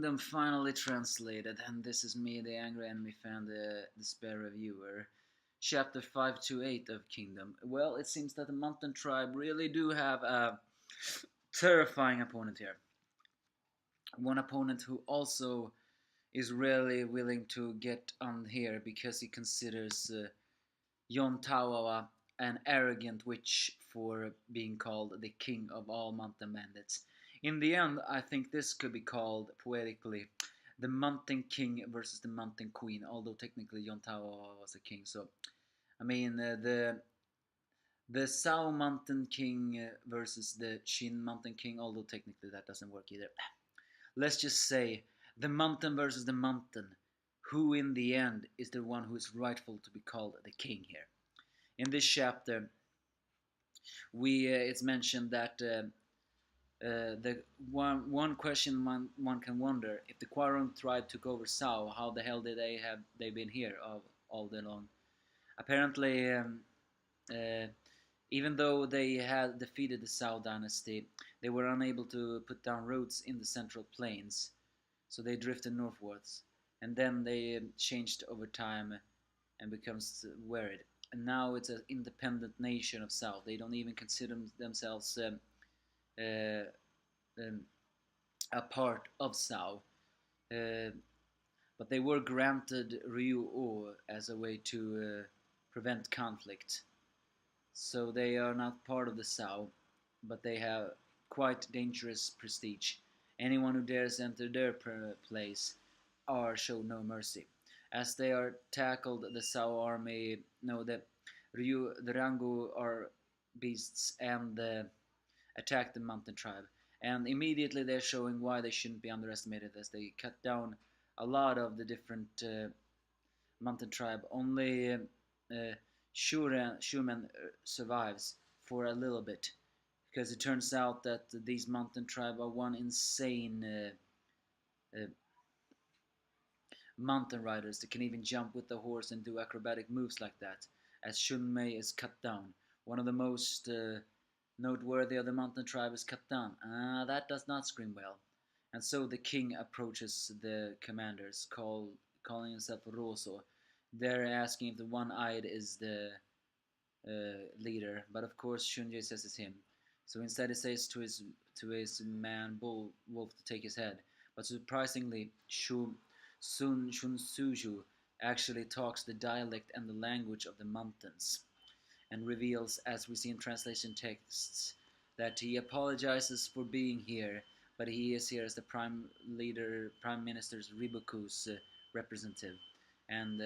Kingdom finally translated, and this is me, the Angry Enemy fan, the Despair Reviewer. Chapter 528 of Kingdom. Well, it seems that the Moutnain Tribe really do have a terrifying opponent here. One opponent who also is really willing to get on here because he considers Yon Tawawa an arrogant witch for being called the king of all mountain bandits. In the end, I think this could be called poetically the Mountain King versus the Mountain Queen, although technically Yon Tawawa was a king. So, I mean, the Sao Mountain King versus the Shin Mountain King, although technically that doesn't work either. Let's just say the mountain versus the mountain. Who in the end is the one who is rightful to be called the king here? In this chapter, it's mentioned that the one question one can wonder: if the Quanrong tribe took over Sao, how the hell did they been here all day long? Apparently, uh, even though they had defeated the Sao dynasty, they were unable to put down roots in the central plains, so they drifted northwards, and then they changed over time and becomes worried. And now it's an independent nation of South. They don't even consider themselves uh, um, a part of Sao. Uh, but they were granted Ryuo as a way to prevent conflict. So they are not part of the Sao, but they have quite dangerous prestige. Anyone who dares enter their place are shown no mercy. As they are tackled, the Sao army know that the Rangu are beasts and attack the Mountain Tribe. And immediately they're showing why they shouldn't be underestimated, as they cut down a lot of the different Mountain Tribe. Only Shuren survives for a little bit, because it turns out that these Mountain Tribe are one insane mountain riders that can even jump with the horse and do acrobatic moves like that, as Shunmei is cut down. One of the most noteworthy of the Mountain Tribe is cut down. That does not scream well. And so the king approaches the commanders, calling himself Rozo. They're asking if the one-eyed is the leader, but of course Shunjie says it's him. So instead he says to his man Wolf to take his head. But surprisingly, Shunsuju actually talks the dialect and the language of the mountains, and reveals, as we see in translation texts, that he apologizes for being here, but he is here as the Prime Minister's Riboku's representative. And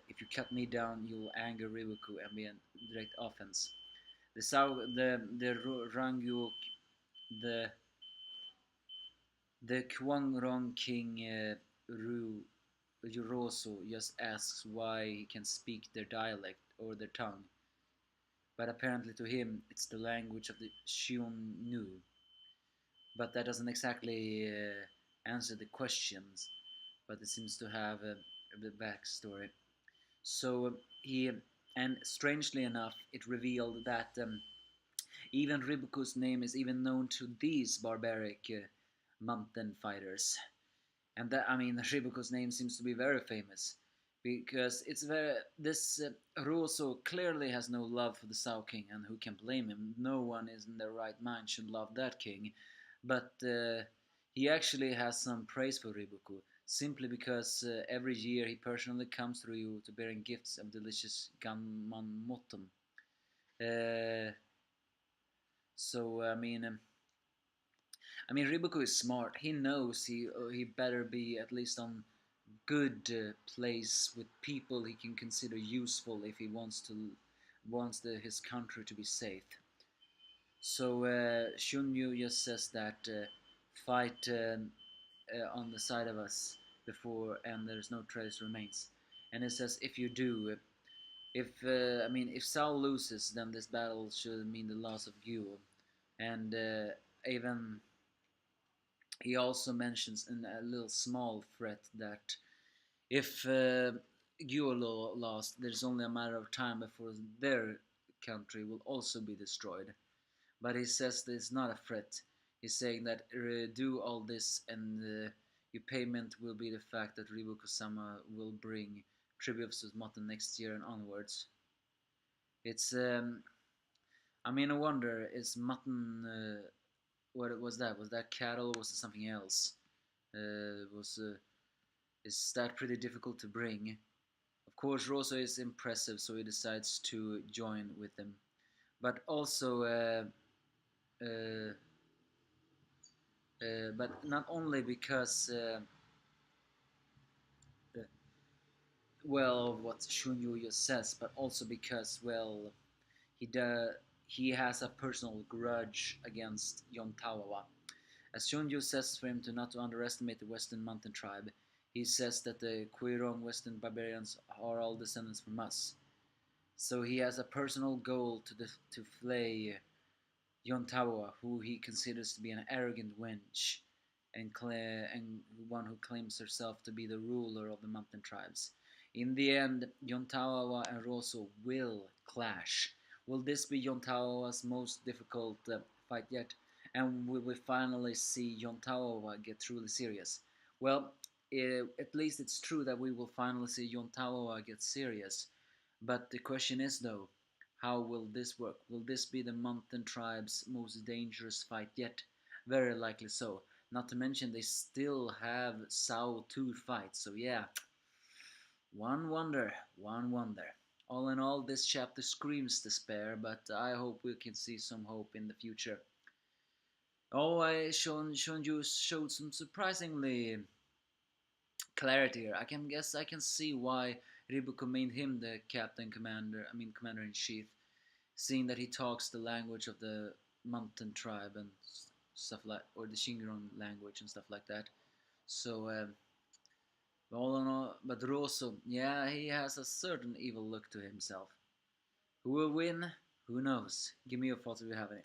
if you cut me down, you'll anger Riboku and be a direct offense. The Rangyuk, the Quanrong King Rozo just asks why he can speak their dialect or their tongue, but apparently to him it's the language of the Xiongnu. But that doesn't exactly answer the questions, but it seems to have a backstory. So he, and strangely enough, it revealed that even Riboku's name is even known to these barbaric mountain fighters. And that, I mean, Riboku's name seems to be very famous, because it's very, this Rozo clearly has no love for the Sao King, and who can blame him? No one is in their right mind should love that king. But he actually has some praise for Riboku, simply because every year he personally comes to Ryu to bearing gifts of delicious ganmonmotum. Uh, so I mean, Riboku is smart. He knows he better be at least on good place with people he can consider useful if he wants his country to be safe. So Shunyu just says that fight on the side of us before, and there's no trace remains. And it says if you do, if Sao loses, then this battle should mean the loss of Guo, and even he also mentions in a little small threat that if Guo lost, there's only a matter of time before their country will also be destroyed. But he says that it's not a threat. He's saying that do all this and Your payment will be the fact that Ribu will bring tributes to Mountain next year and onwards. It's I mean, I wonder, is mutton what was that? Was that cattle? Or was it something else? Was Is that pretty difficult to bring? Of course, Rozo is impressive, so he decides to join with them. But also, uh, but not only because, uh, well, what Shunyu just says, but also because, well, he does. He has a personal grudge against Yontawa. As Shunju says for him not to underestimate the Western Mountain Tribe, he says that the Quirong Western barbarians are all descendants from us. So he has a personal goal to flay Yontawa, who he considers to be an arrogant wench and one who claims herself to be the ruler of the mountain tribes. In the end, Yontawa and Rosso will clash. Will this be Yontawa's most difficult fight yet? And will we finally see Yontawa get truly serious? Well, at least it's true that we will finally see Yontawa get serious. But the question is, though, how will this work? Will this be the mountain tribe's most dangerous fight yet? Very likely so. Not to mention they still have Sao to fight. So yeah, one wonder, one wonder. All in all, this chapter screams despair, but I hope we can see some hope in the future. Oh, Shonju showed some surprisingly clarity here. I can see why Ribuko made him the commander in chief, seeing that he talks the language of the mountain tribe and stuff like, or the Shingon language and stuff like that. So all in all, but Rosso, yeah, he has a certain evil look to himself. Who will win? Who knows? Give me your thoughts if you have any.